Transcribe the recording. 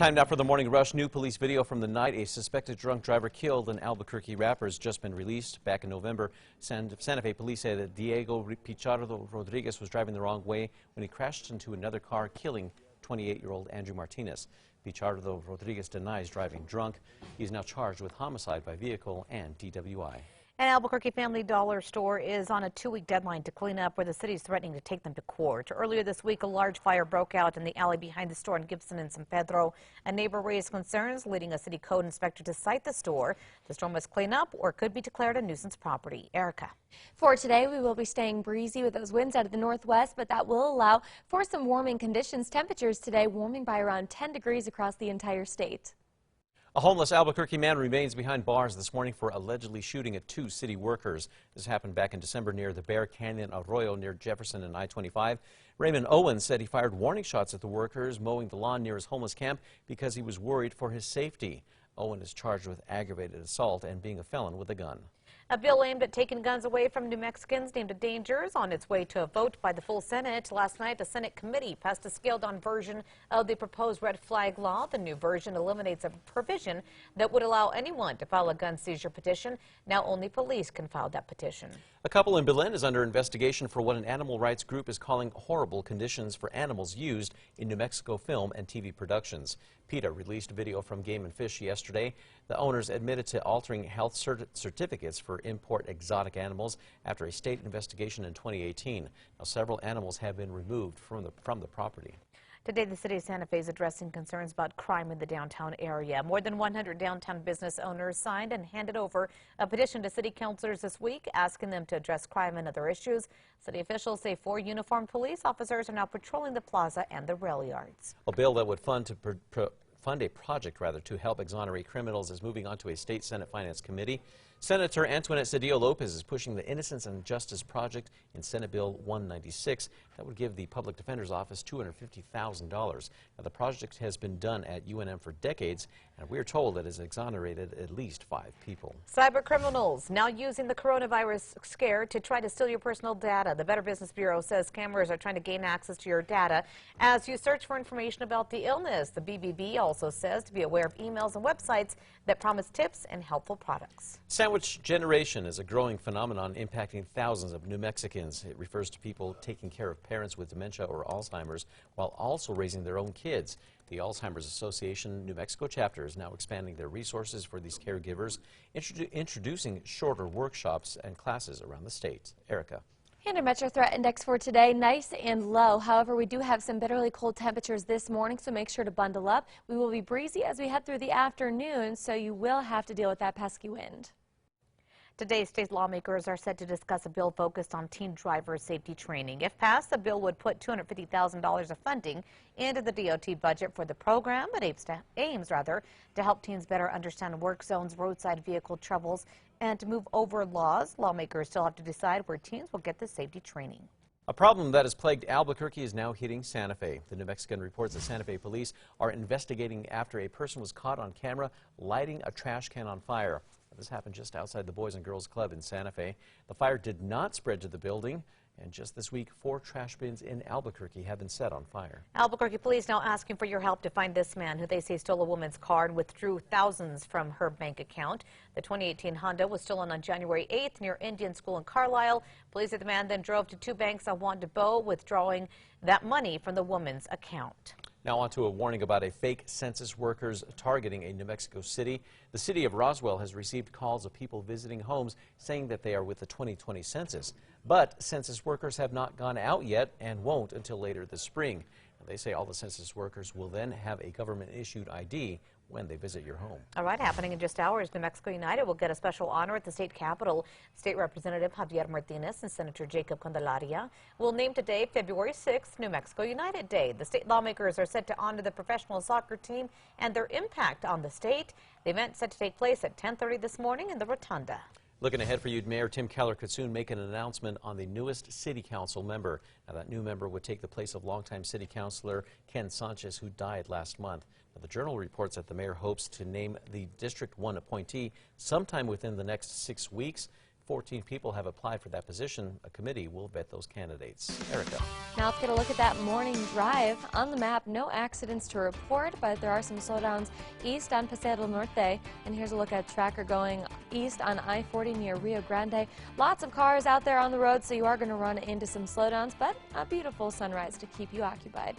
Time now for the morning rush. New police video from the night a suspected drunk driver killed an Albuquerque rapper has just been released. Back in November, Santa Fe police say that Diego Pichardo Rodriguez was driving the wrong way when he crashed into another car, killing 28-year-old Andrew Martinez. Pichardo Rodriguez denies driving drunk. He is now charged with homicide by vehicle and DWI. An Albuquerque Family Dollar store is on a 2-week deadline to clean up where the city is threatening to take them to court. Earlier this week, a large fire broke out in the alley behind the store in Gibson and San Pedro. A neighbor raised concerns, leading a city code inspector to cite the store. The store must clean up or could be declared a nuisance property. Erica. For today, we will be staying breezy with those winds out of the northwest, but that will allow for some warming conditions. Temperatures today warming by around 10 degrees across the entire state. A homeless Albuquerque man remains behind bars this morning for allegedly shooting at 2 city workers. This happened back in December near the Bear Canyon Arroyo near Jefferson and I-25. Raymond Owens said he fired warning shots at the workers mowing the lawn near his homeless camp because he was worried for his safety. Owen is charged with aggravated assault and being a felon with a gun. A bill aimed at taking guns away from New Mexicans named a danger is on its way to a vote by the full Senate. Last night, the Senate committee passed a scaled-down version of the proposed red flag law. The new version eliminates a provision that would allow anyone to file a gun seizure petition. Now only police can file that petition. A couple in Belen is under investigation for what an animal rights group is calling horrible conditions for animals used in New Mexico film and TV productions. PETA released video from Game and Fish yesterday. The owners admitted to altering health certificates for import exotic animals after a state investigation in 2018. Now, several animals have been removed from the property. Today, the city of Santa Fe is addressing concerns about crime in the downtown area. More than 100 downtown business owners signed and handed over a petition to city councilors this week, asking them to address crime and other issues. City officials say 4 uniformed police officers are now patrolling the plaza and the rail yards. A bill that would fund a project to help exonerate criminals is moving on to a state Senate Finance Committee. Senator Antoinette Cedillo Lopez is pushing the Innocence and Justice Project in Senate Bill 196. That would give the Public Defender's Office $250,000. Now, the project has been done at UNM for decades, and we are told it has exonerated at least 5 people. Cyber criminals now using the coronavirus scare to try to steal your personal data. The Better Business Bureau says scammers are trying to gain access to your data as you search for information about the illness. The BBB also says to be aware of emails and websites that promise tips and helpful products. Sandwich generation is a growing phenomenon impacting thousands of New Mexicans. It refers to people taking care of parents with dementia or Alzheimer's while also raising their own kids. The Alzheimer's Association New Mexico chapter is now expanding their resources for these caregivers, introducing shorter workshops and classes around the state. Erica. And our Metro Threat Index for today, nice and low. However, we do have some bitterly cold temperatures this morning, so make sure to bundle up. We will be breezy as we head through the afternoon, so you will have to deal with that pesky wind. Today, state lawmakers are set to discuss a bill focused on teen driver safety training. If passed, the bill would put $250,000 of funding into the DOT budget for the program. It aims to help teens better understand work zones, roadside vehicle troubles, and to move over laws. Lawmakers still have to decide where teens will get the safety training. A problem that has plagued Albuquerque is now hitting Santa Fe. The New Mexican reports that Santa Fe police are investigating after a person was caught on camera lighting a trash can on fire. This happened just outside the Boys and Girls Club in Santa Fe. The fire did not spread to the building, and just this week, 4 trash bins in Albuquerque have been set on fire. Albuquerque police now asking for your help to find this man who they say stole a woman's car and withdrew thousands from her bank account. The 2018 Honda was stolen on January 8th near Indian School in Carlisle. Police say the man then drove to 2 banks on Juan de Beau, withdrawing that money from the woman's account. Now on to a warning about a fake census workers targeting a New Mexico city. The city of Roswell has received calls of people visiting homes saying that they are with the 2020 census. But census workers have not gone out yet and won't until later this spring. They say all the census workers will then have a government-issued ID when they visit your home. All right, happening in just hours, New Mexico United will get a special honor at the state capitol. State Representative Javier Martinez and Senator Jacob Candelaria will name today, February 6th, New Mexico United Day. The state lawmakers are set to honor the professional soccer team and their impact on the state. The event set to take place at 10:30 this morning in the Rotunda. Looking ahead for you, Mayor Tim Keller could soon make an announcement on the newest city council member. Now, that new member would take the place of longtime city councilor Ken Sanchez, who died last month. Now, the Journal reports that the mayor hopes to name the District 1 appointee sometime within the next 6 weeks. 14 people have applied for that position. A committee will vet those candidates. Erica. Now let's get a look at that morning drive. On the map, no accidents to report, but there are some slowdowns east on Paseo del Norte. And here's a look at tracker going east on I-40 near Rio Grande. Lots of cars out there on the road, so you are going to run into some slowdowns, but a beautiful sunrise to keep you occupied.